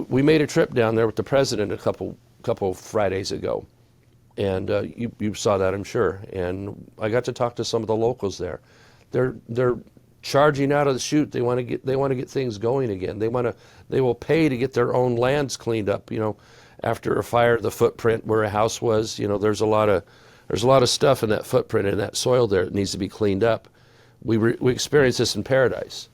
we made a trip down there with the president a couple Fridays ago, and you saw that, I'm sure. And I got to talk to some of the locals there. They're charging out of the chute. They want to get things going again. They will pay to get their own lands cleaned up. After a fire, the footprint where a house was, there's a lot of stuff in that footprint and that soil there that needs to be cleaned up. We experienced this in Paradise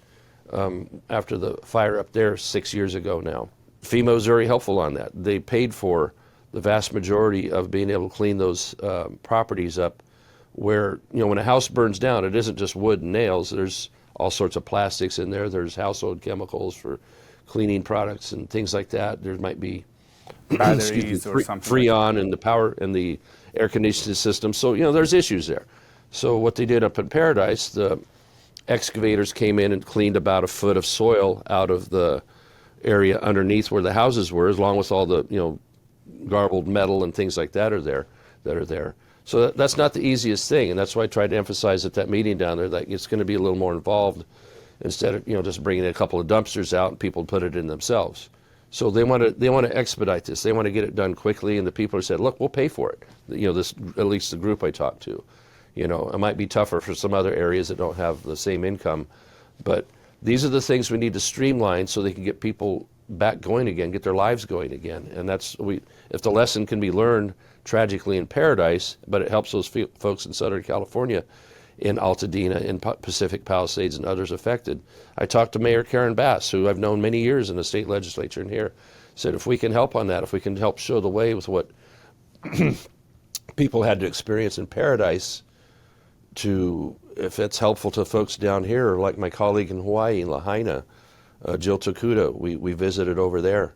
after the fire up there 6 years ago now. FEMA was very helpful on that. They paid for the vast majority of being able to clean those properties up where, when a house burns down, it isn't just wood and nails. There's all sorts of plastics in there. There's household chemicals for cleaning products and things like that. There might be batteries or something. Freon and the power and the air conditioning system. So, there's issues there. So what they did up in Paradise, the excavators came in and cleaned about a foot of soil out of the area underneath where the houses were, along with all the, garbled metal and things like that are there. So that's not the easiest thing, and that's why I tried to emphasize at that meeting down there that it's going to be a little more involved instead of just bringing a couple of dumpsters out and people put it in themselves. So they want to expedite this. They want to get it done quickly, and the people have said, "Look, we'll pay for it." This, at least the group I talked to. It might be tougher for some other areas that don't have the same income, but these are the things we need to streamline so they can get people back going again, get their lives going again. And if the lesson can be learned tragically in Paradise, but it helps those folks in Southern California, in Altadena, in Pacific Palisades, and others affected. I talked to Mayor Karen Bass, who I've known many years in the state legislature and here, said if we can help on that, if we can help show the way with what people had to experience in Paradise, if it's helpful to folks down here, like my colleague in Hawaii, in Lahaina, Jill Tokuda, we visited over there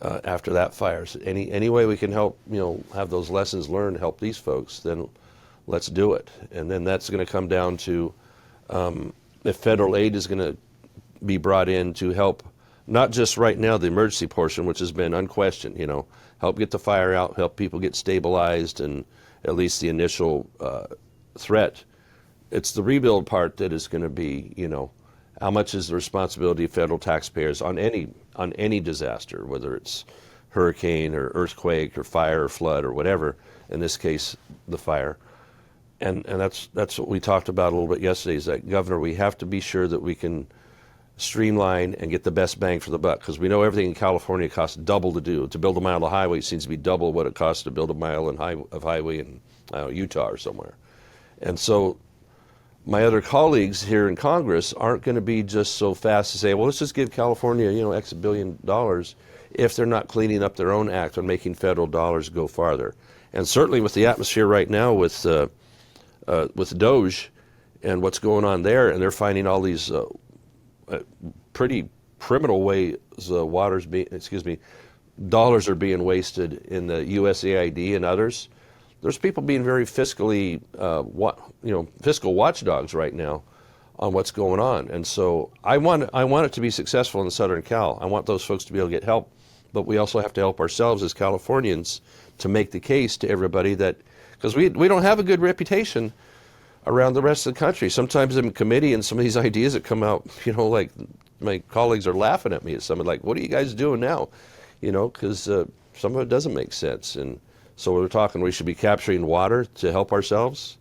after that fire. So any way we can help, have those lessons learned, help these folks, then let's do it. And then that's going to come down to if federal aid is going to be brought in to help, not just right now the emergency portion, which has been unquestioned, help get the fire out, help people get stabilized, and at least the initial threat. It's the rebuild part that is going to be, how much is the responsibility of federal taxpayers on any disaster, whether it's hurricane or earthquake or fire or flood or whatever, in this case, the fire. And that's what we talked about a little bit yesterday, is that, Governor, we have to be sure that we can streamline and get the best bang for the buck, because we know everything in California costs double to do. To build a mile of highway seems to be double what it costs to build a mile of highway in Utah or somewhere. And so my other colleagues here in Congress aren't going to be just so fast to say, well, let's just give California, X $1 billion, if they're not cleaning up their own act and making federal dollars go farther. And certainly with the atmosphere right now with Doge and what's going on there, and they're finding all these pretty criminal ways dollars are being wasted in the USAID and others. There's people being very fiscal watchdogs right now on what's going on. And so I want it to be successful in Southern Cal. I want those folks to be able to get help, but we also have to help ourselves as Californians to make the case to everybody that, because we don't have a good reputation around the rest of the country. Sometimes in committee and some of these ideas that come out, like my colleagues are laughing at me at some, like, what are you guys doing now? Because some of it doesn't make sense. And so we're talking, we should be capturing water to help ourselves,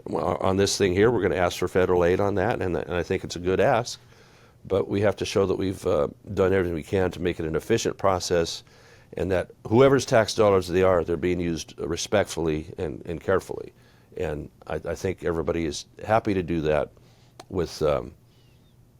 On this thing here, we're going to ask for federal aid on that, and I think it's a good ask. But we have to show that we've done everything we can to make it an efficient process, and that whoever's tax dollars they're being used respectfully and carefully. And I think everybody is happy to do that with,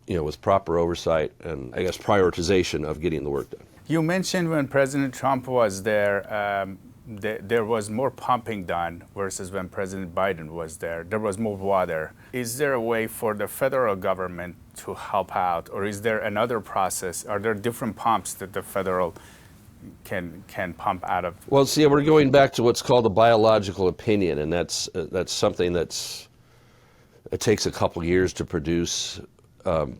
with proper oversight and, I guess, prioritization of getting the work done. You mentioned when President Trump was there, there was more pumping done versus when President Biden was there. There was more water. Is there a way for the federal government to help out, or is there another process? Are there different pumps that the federal can pump out of? Well, see, we're going back to what's called a biological opinion, and that's something it takes a couple years to produce.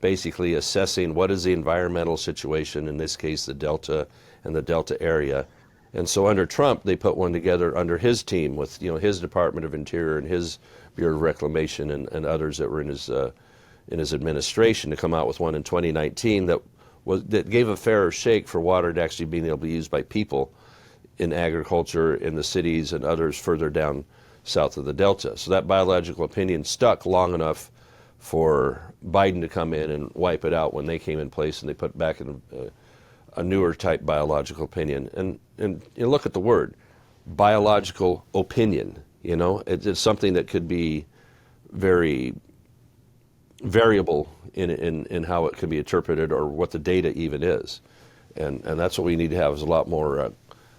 Basically assessing what is the environmental situation, in this case the Delta and the Delta area. And so under Trump, they put one together under his team with his Department of Interior and his Bureau of Reclamation and others that were in his administration, to come out with one in 2019 that that gave a fairer shake for water to actually being able to be used by people in agriculture, in the cities, and others further down south of the Delta. So that biological opinion stuck long enough for Biden to come in and wipe it out when they came in place, and they put back in a newer type biological opinion. And you look at the word, biological opinion. You know, it's something that could be very variable in how it can be interpreted or what the data even is. And that's what we need to have, is a lot more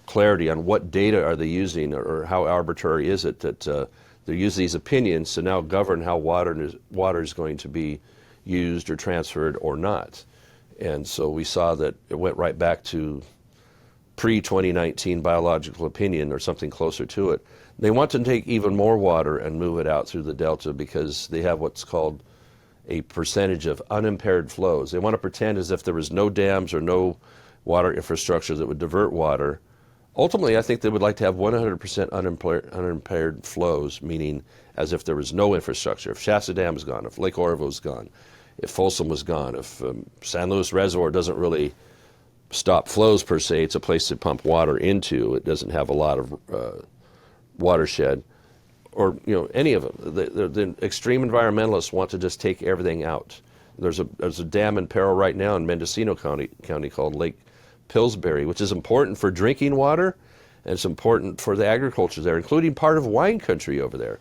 clarity on what data are they using, or how arbitrary is it that they use these opinions to now govern how water is going to be used or transferred or not. And so we saw that it went right back to pre-2019 biological opinion, or something closer to it. They want to take even more water and move it out through the Delta because they have what's called a percentage of unimpaired flows. They want to pretend as if there was no dams or no water infrastructure that would divert water. Ultimately, I think they would like to have 100% unimpaired flows, meaning as if there was no infrastructure. If Shasta Dam is gone, if Lake Oroville is gone, if Folsom was gone, if San Luis Reservoir doesn't really stop flows per se, it's a place to pump water into. It doesn't have a lot of watershed, or any of them. The extreme environmentalists want to just take everything out. There's a dam in peril right now in Mendocino County called Lake Pillsbury, which is important for drinking water, and it's important for the agriculture there, including part of wine country over there.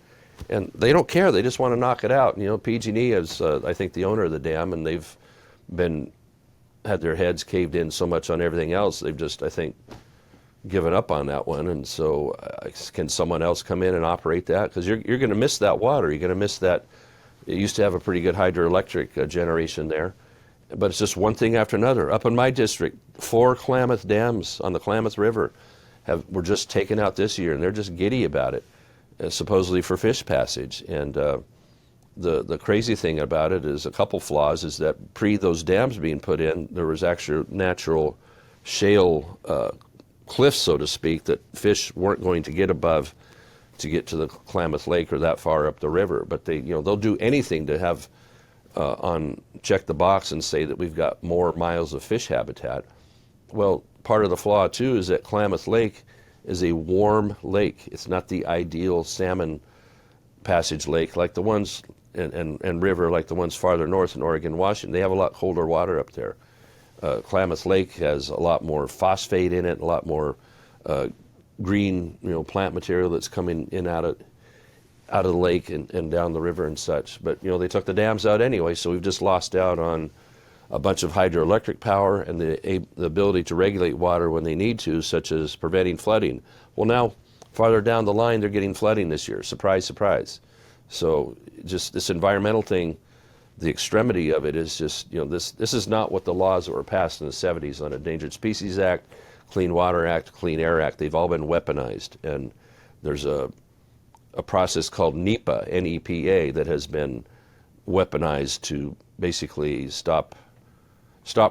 And they don't care. They just want to knock it out. PG&E is, I think, the owner of the dam, and they've had their heads caved in so much on everything else, they've just, I think, given up on that one. And so can someone else come in and operate that? Because you're going to miss that water. You're going to miss that. It used to have a pretty good hydroelectric generation there. But it's just one thing after another. Up in my district, 4 Klamath dams on the Klamath River were just taken out this year, and they're just giddy about it, supposedly for fish passage. And the crazy thing about it is, a couple flaws is that those dams being put in, there was actual natural shale cliffs, so to speak, that fish weren't going to get above to get to the Klamath Lake or that far up the river. But they'll do anything to have check the box and say that we've got more miles of fish habitat. Well, part of the flaw too is that Klamath Lake is a warm lake. It's not the ideal salmon passage lake like the ones and river like the ones farther north in Oregon, Washington. They have a lot colder water up there. Klamath Lake has a lot more phosphate in it, a lot more green, plant material that's coming in out of the lake and down the river and such. But they took the dams out anyway, so we've just lost out on a bunch of hydroelectric power and the ability to regulate water when they need to, such as preventing flooding. Well, now farther down the line, they're getting flooding this year. Surprise, surprise. So just this environmental thing, the extremity of it is just, this is not what the laws that were passed in the 70s on Endangered Species Act, Clean Water Act, Clean Air Act. They've all been weaponized. And there's a process called NEPA, N-E-P-A, that has been weaponized to basically stop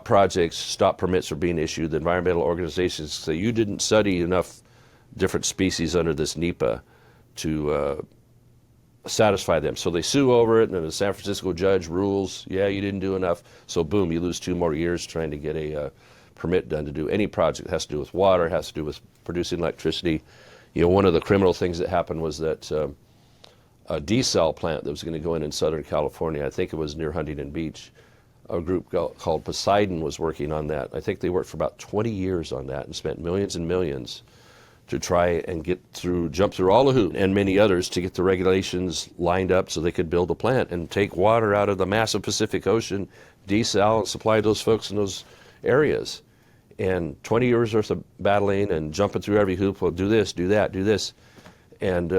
projects, stop permits from being issued. The environmental organizations say, you didn't study enough different species under this NEPA to satisfy them. So they sue over it, and then the San Francisco judge rules, yeah, you didn't do enough. So boom, you lose 2 more years trying to get a permit done to do any project that has to do with water, has to do with producing electricity. One of the criminal things that happened was that a desal plant that was going to go in Southern California, I think it was near Huntington Beach, a group called Poseidon was working on that. I think they worked for about 20 years on that and spent millions and millions to try and jump through all the hoops and many others to get the regulations lined up so they could build a plant and take water out of the massive Pacific Ocean, desal, and supply those folks in those areas. And 20 years worth of battling and jumping through every hoop, well, do this, do that, do this. And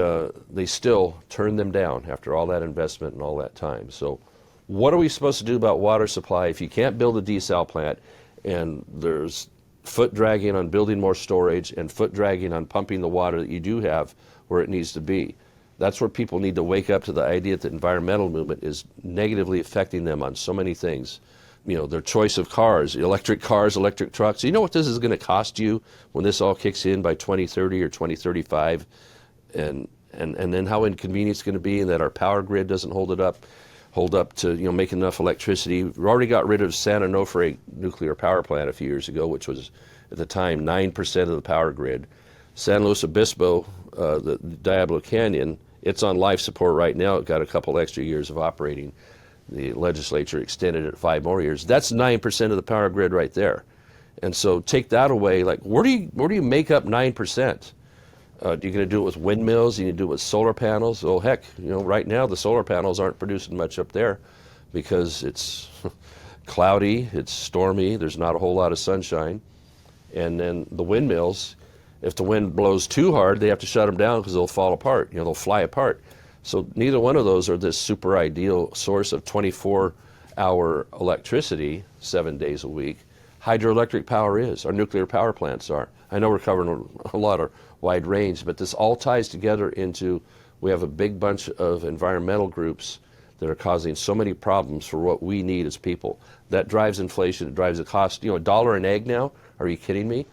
they still turned them down after all that investment and all that time. So what are we supposed to do about water supply if you can't build a desal plant and there's foot dragging on building more storage and foot dragging on pumping the water that you do have where it needs to be? That's where people need to wake up to the idea that the environmental movement is negatively affecting them on so many things. Their choice of cars, electric trucks. You know what this is going to cost you when this all kicks in by 2030 or 2035? And then how inconvenient it's going to be, and that our power grid doesn't hold it up. hold up to make enough electricity. We already got rid of San Onofre nuclear power plant a few years ago, which was at the time 9% of the power grid. San Luis Obispo, the Diablo Canyon, it's on life support right now. It got a couple extra years of operating. The legislature extended it 5 more years. That's 9% of the power grid right there. And so take that away. Like, where do you make up 9%? You're going to do it with windmills? You need to do it with solar panels? Oh, heck, right now the solar panels aren't producing much up there because it's cloudy, it's stormy, there's not a whole lot of sunshine. And then the windmills, if the wind blows too hard, they have to shut them down because they'll fall apart. They'll fly apart. So neither one of those are this super ideal source of 24-hour electricity 7 days a week. Hydroelectric power is. Our nuclear power plants are. I know we're covering a lot of wide range, but this all ties together into, we have a big bunch of environmental groups that are causing so many problems for what we need as people. That drives inflation, it drives the cost. $1 an egg now? Are you kidding me?